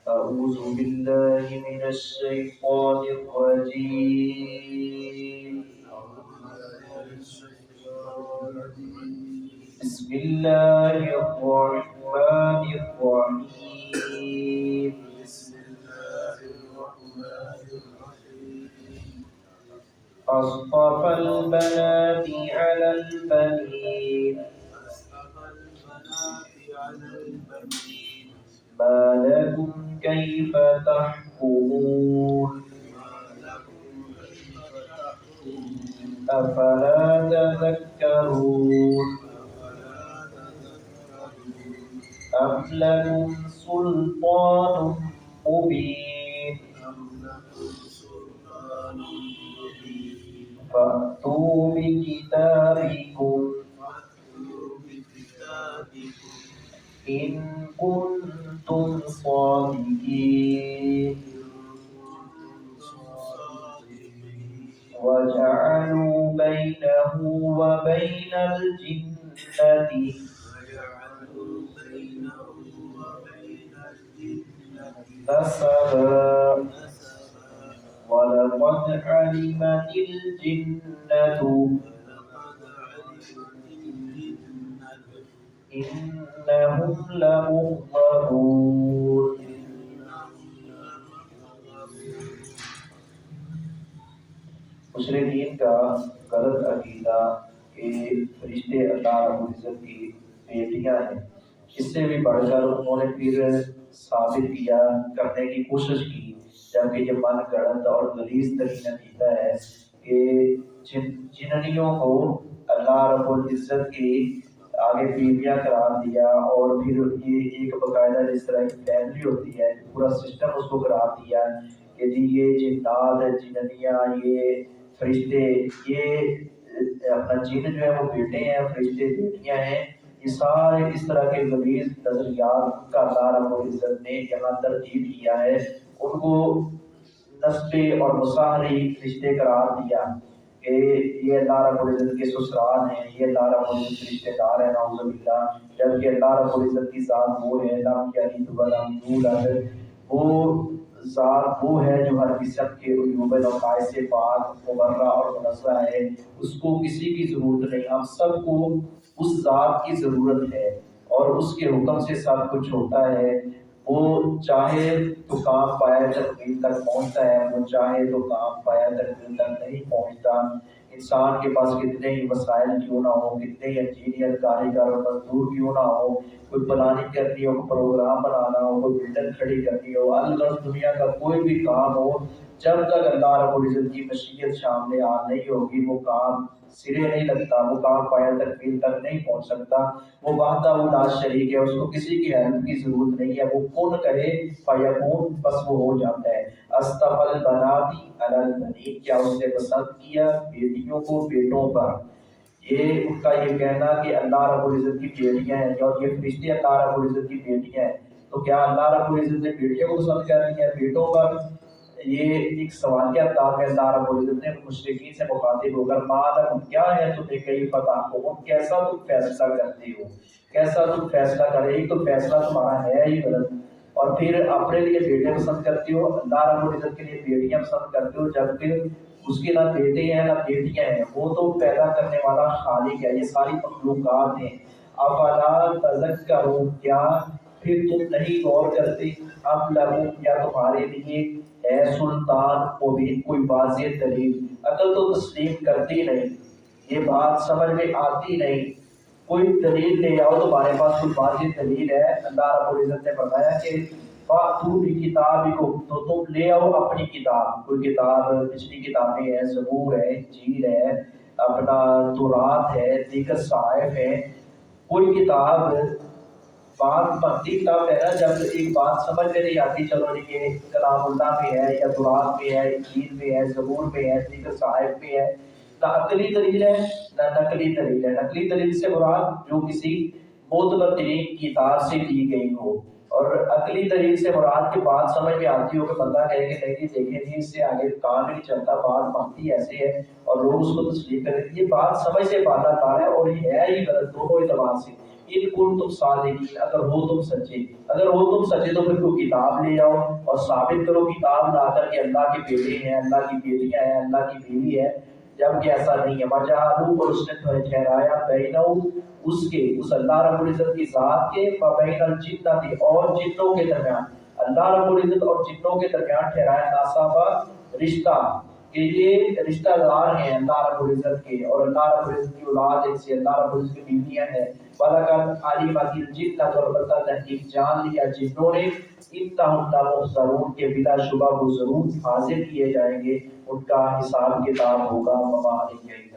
أعوذ بالله من الشيطان الرجيم. بسم الله الرحمن الرحيم. أصطفى البنات على البنين ما لكم كيف تحكمون أفلا تذكرون أم لكم سلطان مبين فأتوا بكتابكم إن كنتم صادقين وجعلوا بينه وبين الجنة نسبا ولقد علمت الجنة إنهم لمحضرون. مشرکین کا غلط عقیدہ کہ فرشتے اللہ رب العزت کی بیٹیاں ہیں، اس سے بھی بڑھ کر انہوں نے پھر ثابت کیا کرنے کی کوشش کی، جبکہ یہ من گڑھنت اور غلیظ ترین عقیدہ ہے کہ جننیوں کو اللہ رب العزت کی آگے بیویاں قرار دیا، اور پھر یہ ایک باقاعدہ جس طرح کی فیملی ہوتی ہے پورا سسٹم اس کو قرار دیا کہ جی یہ جنات جننیاں یہ فرشتے یہ اپنا جن جو ہے وہ بیٹے ہیں، فرشتے بیٹیاں ہیں، یہ سارے اس طرح کے غلیظ نظریات کا اللہ رب العزت نے یہاں ترتیب کیا ہے، ان کو نسبی اور مصاہری رشتے قرار دیا کہ یہ اللہ رب العزت کے سسرال ہیں، یہ اللہ رب العزت کے رشتے دار ہیں، نعوذ باللہ، جبکہ اللہ رب العزت کی ذات وہ ہے لم یلد ولم یولد، وہ ذات وہ ہے جو ہر قسم کے عیوب نقائص سے پاک مبرہ اور منزہ ہے، اس کو کسی کی ضرورت نہیں، ہم سب کو اس ذات کی ضرورت ہے اور اس کے حکم سے سب کچھ ہوتا ہے، وہ چاہے تو کام پایا تکمیل تک پہنچتا ہے، وہ چاہے تو کام پایا تکمیل تک نہیں پہنچتا۔ انسان کے پاس کتنے ہی وسائل کیوں نہ ہو، کتنے ہی انجینئر کاریگر اور مزدور کیوں نہ ہو، کوئی پلاننگ کرنی ہو، کوئی پروگرام بنانا ہو، کوئی بلڈنگ کھڑی کرنی ہو، الغرض دنیا کا کوئی بھی کام ہو، جب تک اللہ رب العزت کی مشیت سامنے نہیں ہوگی وہ کام سرے نہیں لگتا، وہ کام پایا تکمیل تک نہیں پہنچ سکتا۔ وہ وحدہ لا شریک ہے، اس کو کسی کی ہیلپ کی ضرورت نہیں ہے، وہ کن کرے فیکون، بس وہ ہو جاتا ہے۔ اصطفى البنات علی البنین، کیا اس نے پسند کیا بیٹیوں کو بیٹوں پر، یہ ان کا یہ کہنا کہ اللہ رب العزت کی بیٹیاں ہیں اور یہ فرشتے اللہ رب العزت کی بیٹیاں ہیں، تو کیا اللہ رب العزت نے بیٹیوں کو پسند کر لیا ہے بیٹوں پر؟ یہ ایک سوالیہ انداز میں اللہ رب العزت نے مشرکین سے مخاطب ہو کر مالک کیا ہے تمہیں کئی فتح کو، کیسا تم فیصلہ کرتے ہو، کیسا تم فیصلہ کرے، ایک تو فیصلہ تمہارا ہے ہی غلط، اور پھر اپنے لیے بیٹے پسند کرتے ہو، اللہ رب العزت کے لیے بیٹیاں پسند کرتے ہو، جبکہ اس کے نہ بیٹے ہیں نہ بیٹیاں ہیں، وہ تو پیدا کرنے والا خالق ہے، یہ ساری مخلوقات ہیں۔ افلا تذکرون، کیا پھر تم نہیں غور کرتے، اب لہو کیا تمہارے لیے ہے سلطان مبین، کوئی واضح دلیل، عقل تو تسلیم کرتی نہیں، یہ بات سمجھ میں آتی نہیں، کوئی دلیل لے آؤ، تمہارے پاس کوئی واضح دلیل ہے؟ اللہ رب العزت نے فرمایا کہ فَأْتُوا بِكِتَابِكُمْ، تو تم لے آؤ اپنی کتاب، کوئی کتاب، پچھلی کتابیں ہیں، زبور ہے، انجیل ہے، اپنا تورات ہے، دیگر صحائف ہے، کوئی کتاب، بات بنتی تب ہے نا جب ایک بات سمجھ میں نہیں آتی، چلو یہ کلام اللہ میں ہے یا قرآن میں ہے، انجیل میں ہے، زبور میں ہے، دیگر صحائف میں ہے، نہ عقلی دلیل ہے نہ نقلی دلیل ہے۔ نقلی دلیل سے مراد جو کسی معتبر ترین کتاب سے دی گئی ہو، اور عقلی دلیل سے مراد کی بات سمجھ میں آتی ہو کہ بندہ کہے کہ نہیں دیکھیں جی اس سے آگے کام نہیں چلتا، بات بنتی ایسے ہے اور لوگ اس کو تسلیم کریں، یہ بات سمجھ سے بالا کار ہے اور یہ ہے ہی غلط دونوں اعتبار سے۔ ان کنتم صادقین، اگر ہو تم سچے، اگر ہو تم سچے تو پھر کوئی کتاب لے آؤ اور ثابت کرو کتاب لا کر کہ اللہ کے بیٹے ہیں، اللہ کی بیٹیاں ہیں، اللہ کی بیوی ہے، جبکہ ایسا نہیں ہے۔ وجہادو، اور اس نے ٹھہرایا بینہو، اس کے، اس اللہ رب العزت کی ذات کے، وبین الجنۃ، اور جنوں کے درمیان، اللہ رب العزت اور جنوں کے درمیان ٹھہرایا ناصابہ، رشتہ، کہ یہ رشتہ دار ہیں اللہ رب العزت کے، اور اللہ رب العزت کی اولاد ان سے، اللہ رب العزت کی بیویاں ہیں۔ وَلَقَدْ عَلِمَتِ الْجِنَّةُ، اور البتہ تحقیق جان لیا جنوں نے، اِنَّهُمْ لَمُحْضَرُونَ، کہ بلا شبہ وہ ضرور حاضر کیے جائیں گے، ان کا حساب کتاب ہوگا۔ وَمَا عَلَيْكَ